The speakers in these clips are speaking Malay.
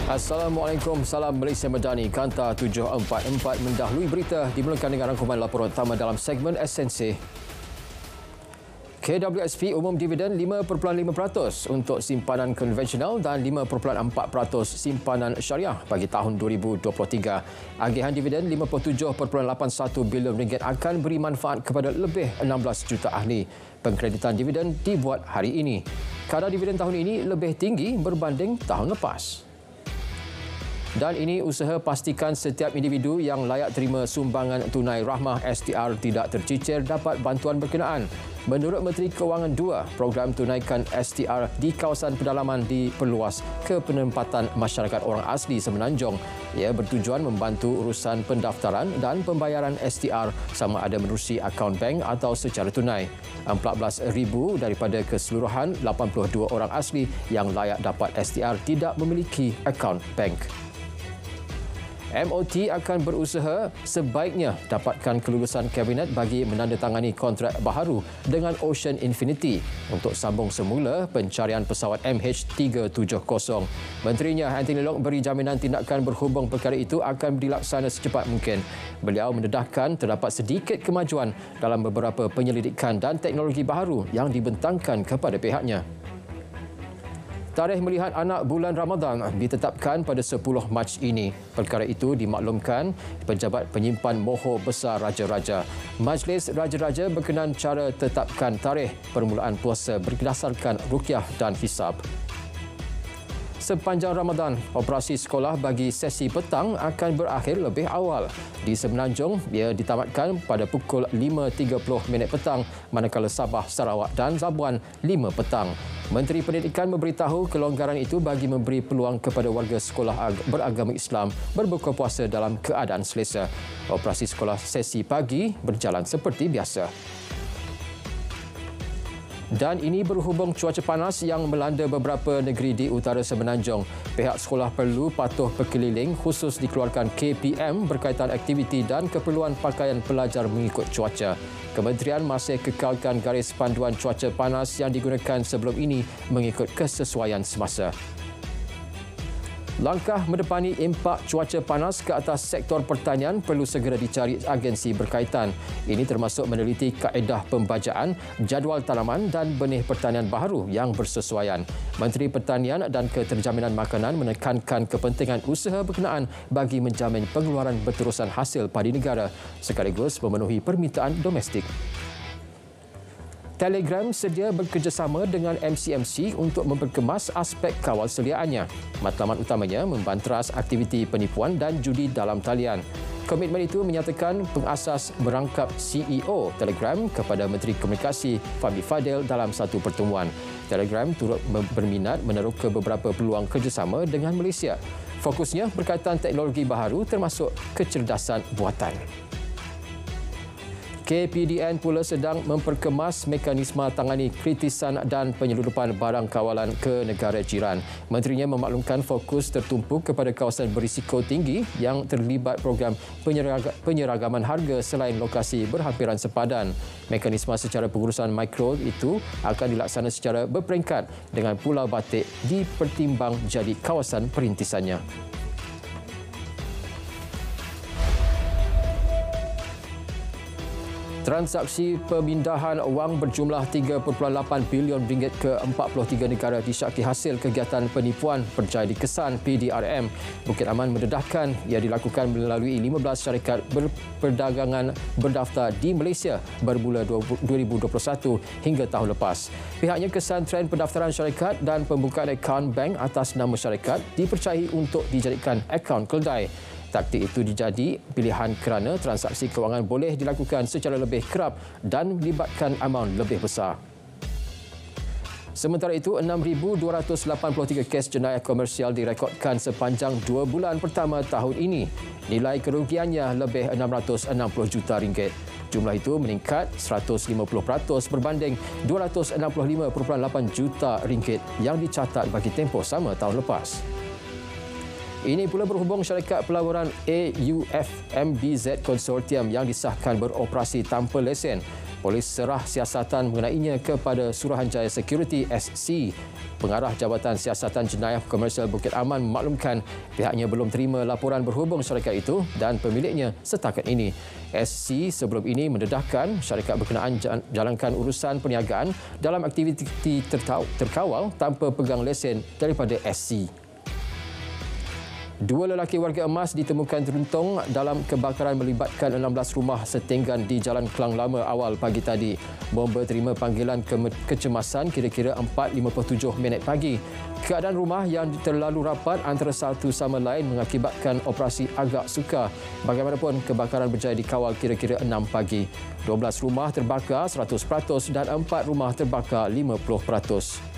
Assalamualaikum, salam Malaysia Madani. Kanta 744 mendahului berita dimulakan dengan rangkuman laporan utama dalam segmen esensi. KWSP umum dividen 5.5% untuk simpanan konvensional dan 5.4% simpanan syariah bagi tahun 2023. Agihan dividen RM57.81 bilion akan beri manfaat kepada lebih 16 juta ahli. Pengkreditan dividen dibuat hari ini. Kadar dividen tahun ini lebih tinggi berbanding tahun lepas. Dan ini usaha pastikan setiap individu yang layak terima sumbangan tunai rahmah STR tidak tercicir dapat bantuan berkenaan. Menurut Menteri Kewangan 2, program tunaikan STR di kawasan pedalaman diperluas ke penempatan masyarakat orang asli Semenanjung. Ia bertujuan membantu urusan pendaftaran dan pembayaran STR sama ada menerusi akaun bank atau secara tunai. 14,000 daripada keseluruhan 82 orang asli yang layak dapat STR tidak memiliki akaun bank. MOT akan berusaha sebaiknya dapatkan kelulusan Kabinet bagi menandatangani kontrak baharu dengan Ocean Infinity untuk sambung semula pencarian pesawat MH370. Menterinya Anthony Loke beri jaminan tindakan berhubung perkara itu akan dilaksana secepat mungkin. Beliau mendedahkan terdapat sedikit kemajuan dalam beberapa penyelidikan dan teknologi baharu yang dibentangkan kepada pihaknya. Tarikh melihat anak bulan Ramadan ditetapkan pada 10 Mac ini. Perkara itu dimaklumkan Pejabat Penyimpan Mohor Besar Raja-Raja. Majlis Raja-Raja berkenan cara tetapkan tarikh permulaan puasa berdasarkan ruqyah dan hisab. Sepanjang Ramadan, operasi sekolah bagi sesi petang akan berakhir lebih awal. Di Semenanjung, ia ditamatkan pada pukul 5.30 petang, manakala Sabah, Sarawak dan Labuan 5 petang. Menteri Pendidikan memberitahu kelonggaran itu bagi memberi peluang kepada warga sekolah beragama Islam berbuka puasa dalam keadaan selesa. Operasi sekolah sesi pagi berjalan seperti biasa. Dan ini berhubung cuaca panas yang melanda beberapa negeri di utara Semenanjung. Pihak sekolah perlu patuh berkeliling khusus dikeluarkan KPM berkaitan aktiviti dan keperluan pakaian pelajar mengikut cuaca. Kementerian masih kekalkan garis panduan cuaca panas yang digunakan sebelum ini mengikut kesesuaian semasa. Langkah mendepani impak cuaca panas ke atas sektor pertanian perlu segera dicari agensi berkaitan. Ini termasuk meneliti kaedah pembajaan, jadual tanaman dan benih pertanian baharu yang bersesuaian. Menteri Pertanian dan Keterjaminan Makanan menekankan kepentingan usaha berkenaan bagi menjamin pengeluaran berterusan hasil padi negara sekaligus memenuhi permintaan domestik. Telegram sedia bekerjasama dengan MCMC untuk memperkemas aspek kawal seliaannya. Matlamat utamanya membanteras aktiviti penipuan dan judi dalam talian. Komitmen itu menyatakan pengasas merangkap CEO Telegram kepada Menteri Komunikasi Fahmi Fadil dalam satu pertemuan. Telegram turut berminat meneroka beberapa peluang kerjasama dengan Malaysia. Fokusnya berkaitan teknologi baharu termasuk kecerdasan buatan. KPDN pula sedang memperkemas mekanisme tangani kritisan dan penyelundupan barang kawalan ke negara jiran. Menterinya memaklumkan fokus tertumpu kepada kawasan berisiko tinggi yang terlibat program penyeragaman harga selain lokasi berhampiran sepadan. Mekanisme secara pengurusan mikro itu akan dilaksana secara berperingkat dengan Pulau Batik dipertimbang jadi kawasan perintisannya. Transaksi pemindahan wang berjumlah RM3.8 bilion ke 43 negara disyaki hasil kegiatan penipuan berjaya dikesan PDRM. Bukit Aman mendedahkan ia dilakukan melalui 15 syarikat perdagangan berdaftar di Malaysia bermula 2021 hingga tahun lepas. Pihaknya kesan trend pendaftaran syarikat dan pembukaan akaun bank atas nama syarikat dipercayai untuk dijadikan akaun keldai. Taktik itu dijadi pilihan kerana transaksi kewangan boleh dilakukan secara lebih kerap dan melibatkan amaun lebih besar. Sementara itu, 6,283 kes jenayah komersial direkodkan sepanjang 2 bulan pertama tahun ini. Nilai kerugiannya lebih RM660 juta. Jumlah itu meningkat 150% berbanding RM265.8 juta yang dicatat bagi tempoh sama tahun lepas. Ini pula berhubung syarikat pelaburan AUFMBZ Konsortium yang disahkan beroperasi tanpa lesen. Polis serah siasatan mengenainya kepada Suruhanjaya Security SC. Pengarah Jabatan Siasatan Jenayah Komersial Bukit Aman memaklumkan pihaknya belum terima laporan berhubung syarikat itu dan pemiliknya setakat ini. SC sebelum ini mendedahkan syarikat berkenaan jalankan urusan perniagaan dalam aktiviti terkawal tanpa pegang lesen daripada SC. Dua lelaki warga emas ditemukan teruntung dalam kebakaran melibatkan 16 rumah setinggan di Jalan Klang Lama awal pagi tadi. Bomba terima panggilan kecemasan kira-kira 4.57 minit pagi. Keadaan rumah yang terlalu rapat antara satu sama lain mengakibatkan operasi agak sukar. Bagaimanapun, kebakaran berjaya dikawal kira-kira 6 pagi. 12 rumah terbakar 100% dan 4 rumah terbakar 50%.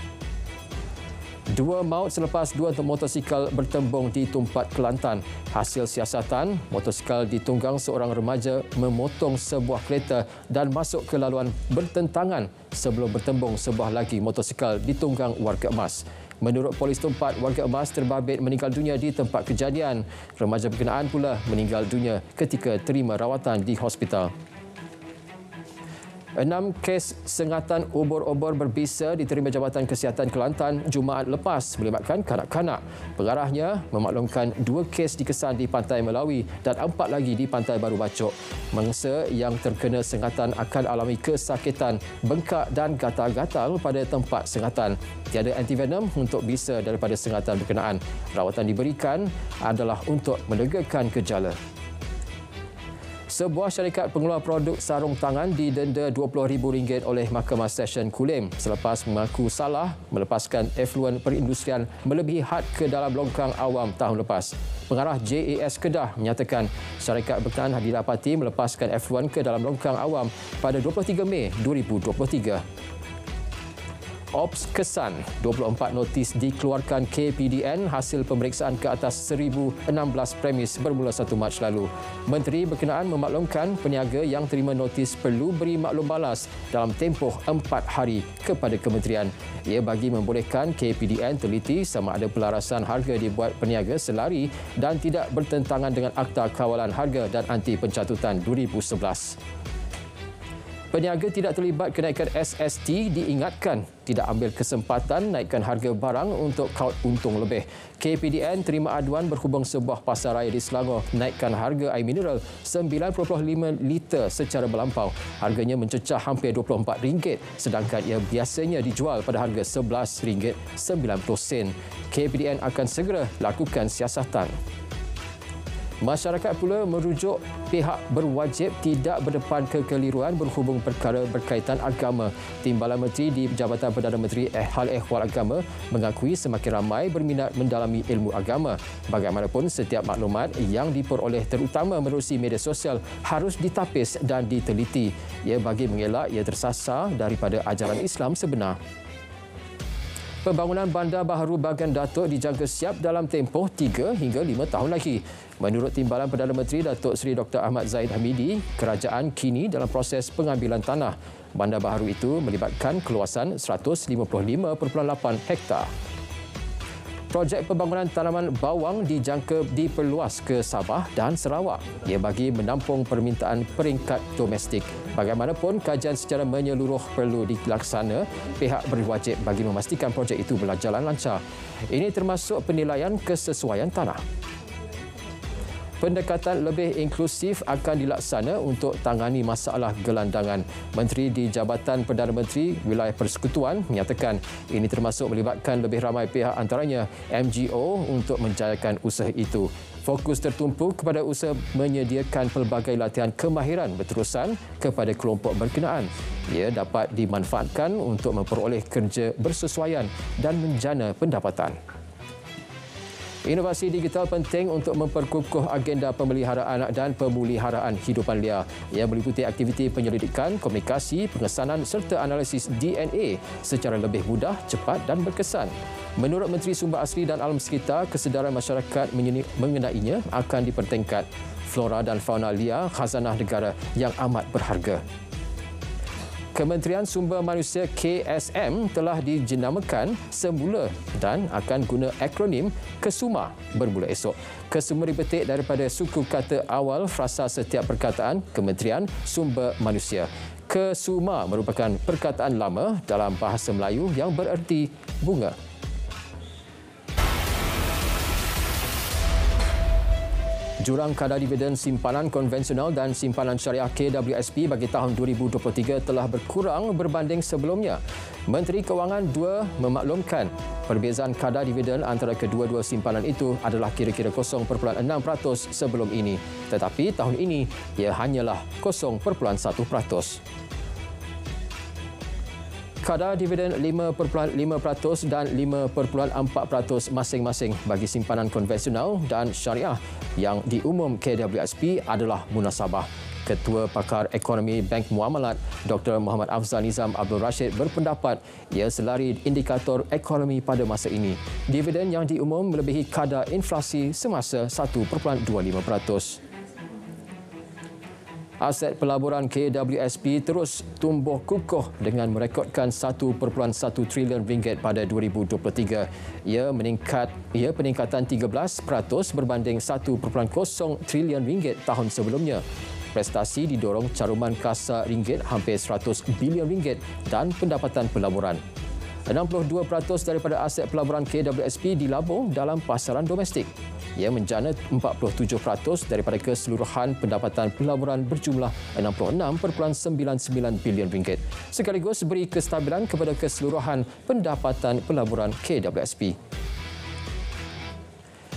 Dua maut selepas dua motosikal bertembung di Tumpat, Kelantan. Hasil siasatan, motosikal ditunggang seorang remaja memotong sebuah kereta dan masuk ke laluan bertentangan sebelum bertembung sebuah lagi motosikal ditunggang warga emas. Menurut polis Tumpat, warga emas terbabit meninggal dunia di tempat kejadian. Remaja berkenaan pula meninggal dunia ketika terima rawatan di hospital. 6 kes sengatan obor-obor berbisa diterima Jabatan Kesihatan Kelantan Jumaat lepas melibatkan kanak-kanak. Pengarahnya memaklumkan 2 kes dikesan di Pantai Melawi dan 4 lagi di Pantai Baru Bacok. Mangsa yang terkena sengatan akan alami kesakitan, bengkak dan gatal-gatal pada tempat sengatan. Tiada antivenom untuk bisa daripada sengatan berkenaan. Rawatan diberikan adalah untuk melegakan gejala. Sebuah syarikat pengeluar produk sarung tangan didenda RM20,000 oleh Mahkamah Session Kulim selepas mengaku salah melepaskan efluen perindustrian melebihi had ke dalam longkang awam tahun lepas. Pengarah JAS Kedah menyatakan syarikat berkenaan didapati melepaskan efluen ke dalam longkang awam pada 23 Mei 2023. Ops Kesan, 24 notis dikeluarkan KPDN hasil pemeriksaan ke atas 1,016 premis bermula 1 Mac lalu. Menteri berkenaan memaklumkan peniaga yang terima notis perlu beri maklum balas dalam tempoh 4 hari kepada kementerian. Ia bagi membolehkan KPDN teliti sama ada pelarasan harga dibuat peniaga selari dan tidak bertentangan dengan Akta Kawalan Harga dan Anti Pencatutan 2011. Peniaga tidak terlibat kenaikan SST diingatkan tidak ambil kesempatan naikkan harga barang untuk kaut untung lebih. KPDN terima aduan berhubung sebuah pasar raya di Selangor naikkan harga air mineral 9.5 liter secara melampau. Harganya mencecah hampir RM24 sedangkan ia biasanya dijual pada harga RM11.90. KPDN akan segera lakukan siasatan. Masyarakat pula merujuk pihak berwajib tidak berdepan kekeliruan berhubung perkara berkaitan agama. Timbalan Menteri di Jabatan Perdana Menteri Hal Ehwal Agama mengakui semakin ramai berminat mendalami ilmu agama. Bagaimanapun, setiap maklumat yang diperoleh terutama menerusi media sosial harus ditapis dan diteliti. Ia bagi mengelak ia tersasar daripada ajaran Islam sebenar. Pembangunan Bandar Baharu Bagan Datuk dijangka siap dalam tempoh 3 hingga 5 tahun lagi. Menurut Timbalan Perdana Menteri Datuk Seri Dr. Ahmad Zahid Hamidi, kerajaan kini dalam proses pengambilan tanah. Bandar baharu itu melibatkan keluasan 155.8 hektar. Projek pembangunan tanaman bawang dijangka diperluas ke Sabah dan Sarawak. Ia bagi menampung permintaan peringkat domestik. Bagaimanapun, kajian secara menyeluruh perlu dilaksana. Pihak berwajib bagi memastikan projek itu berjalan lancar. Ini termasuk penilaian kesesuaian tanah. Pendekatan lebih inklusif akan dilaksana untuk tangani masalah gelandangan. Menteri di Jabatan Perdana Menteri Wilayah Persekutuan menyatakan ini termasuk melibatkan lebih ramai pihak antaranya MGO untuk menjayakan usaha itu. Fokus tertumpu kepada usaha menyediakan pelbagai latihan kemahiran berterusan kepada kelompok berkenaan. Ia dapat dimanfaatkan untuk memperoleh kerja bersesuaian dan menjana pendapatan. Inovasi digital penting untuk memperkukuh agenda pemeliharaan dan pemuliharaan hidupan liar. Ia meliputi aktiviti penyelidikan, komunikasi, pengesanan serta analisis DNA secara lebih mudah, cepat dan berkesan. Menurut Menteri Sumber Asli dan Alam Sekitar, kesedaran masyarakat mengenainya akan dipertingkat. Flora dan fauna liar khazanah negara yang amat berharga. Kementerian Sumber Manusia KSM telah dijenamakan semula dan akan guna akronim KESUMA bermula esok. KESUMA dipetik daripada suku kata awal frasa setiap perkataan Kementerian Sumber Manusia. Kesuma merupakan perkataan lama dalam bahasa Melayu yang bererti bunga. Jurang kadar dividen simpanan konvensional dan simpanan syariah KWSP bagi tahun 2023 telah berkurang berbanding sebelumnya. Menteri Kewangan 2 memaklumkan perbezaan kadar dividen antara kedua-dua simpanan itu adalah kira-kira 0.6% sebelum ini. Tetapi tahun ini ia hanyalah 0.1%. Kadar dividen 5.5% dan 5.4% masing-masing bagi simpanan konvensional dan syariah yang diumum KWSP adalah munasabah. Ketua Pakar Ekonomi Bank Muamalat Dr. Muhammad Afzal Nizam Abdul Rashid berpendapat ia selari indikator ekonomi pada masa ini. Dividen yang diumum melebihi kadar inflasi semasa 1.25%. Aset pelaburan KWSP terus tumbuh kukuh dengan merekodkan 1.1 trilion ringgit pada 2023. Ia peningkatan 13% berbanding 1.0 trilion ringgit tahun sebelumnya. Prestasi didorong caruman kasa ringgit hampir 100 bilion ringgit dan pendapatan pelaburan. 62% daripada aset pelaburan KWSP dilabur dalam pasaran domestik. Ia menjana 47% daripada keseluruhan pendapatan pelaburan berjumlah 66.99 bilion ringgit. Sekaligus beri kestabilan kepada keseluruhan pendapatan pelaburan KWSP.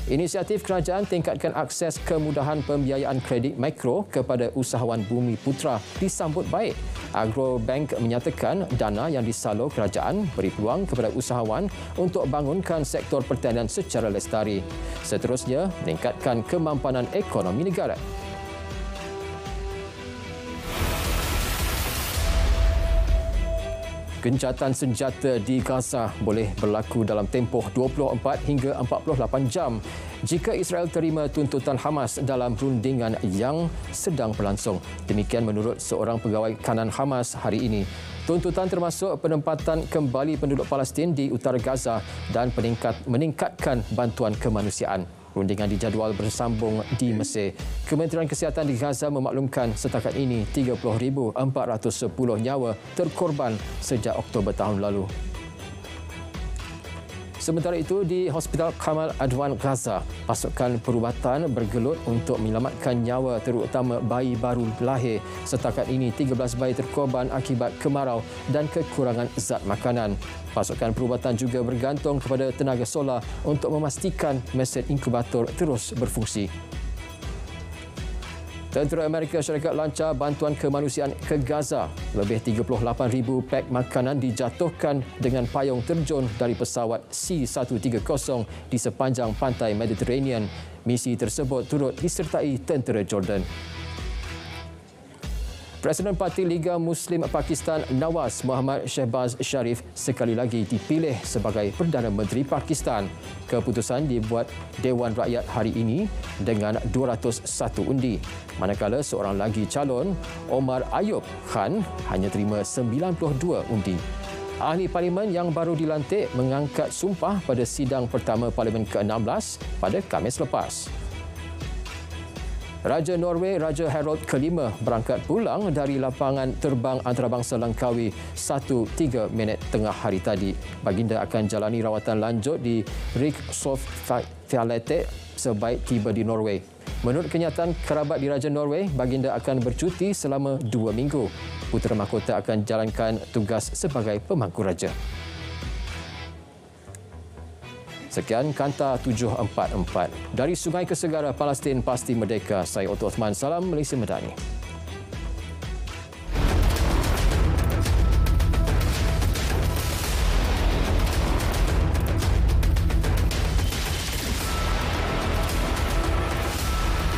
Inisiatif kerajaan tingkatkan akses kemudahan pembiayaan kredit mikro kepada usahawan Bumi Putra disambut baik. Agrobank menyatakan dana yang disalur kerajaan beri peluang kepada usahawan untuk bangunkan sektor pertanian secara lestari. Seterusnya, meningkatkan kemampanan ekonomi negara. Gencatan senjata di Gaza boleh berlaku dalam tempoh 24 hingga 48 jam jika Israel terima tuntutan Hamas dalam rundingan yang sedang berlangsung. Demikian menurut seorang pegawai kanan Hamas hari ini. Tuntutan termasuk penempatan kembali penduduk Palestin di utara Gaza dan meningkatkan bantuan kemanusiaan. Rundingan dijadual bersambung di Mesir. Kementerian Kesihatan di Gaza memaklumkan setakat ini 30,410 nyawa terkorban sejak Oktober tahun lalu. Sementara itu, di Hospital Kamal Adwan Gaza, pasukan perubatan bergelut untuk menyelamatkan nyawa terutama bayi baru lahir. Setakat ini, 13 bayi terkorban akibat kemarau dan kekurangan zat makanan. Pasukan perubatan juga bergantung kepada tenaga solar untuk memastikan mesin inkubator terus berfungsi. Tentera Amerika Syarikat lancar bantuan kemanusiaan ke Gaza. Lebih 38,000 pak makanan dijatuhkan dengan payung terjun dari pesawat C-130 di sepanjang pantai Mediterranean. Misi tersebut turut disertai tentera Jordan. Presiden Parti Liga Muslim Pakistan Nawaz Muhammad Shehbaz Sharif sekali lagi dipilih sebagai Perdana Menteri Pakistan. Keputusan dibuat Dewan Rakyat hari ini dengan 201 undi. Manakala seorang lagi calon, Omar Ayub Khan, hanya terima 92 undi. Ahli Parlimen yang baru dilantik mengangkat sumpah pada sidang pertama Parlimen ke-16 pada Khamis lepas. Raja Norway, Raja Harald V berangkat pulang dari lapangan terbang antarabangsa Langkawi 1:03 hari tadi. Baginda akan jalani rawatan lanjut di Rikshospitalet sebaik tiba di Norway. Menurut kenyataan kerabat di Raja Norway, baginda akan bercuti selama 2 minggu. Putera mahkota akan jalankan tugas sebagai pemangku raja. Sekian Kanta 744. Dari Sungai ke Segara, Palestin pasti merdeka. Saya Otto Osman. Salam Malaysia Madani.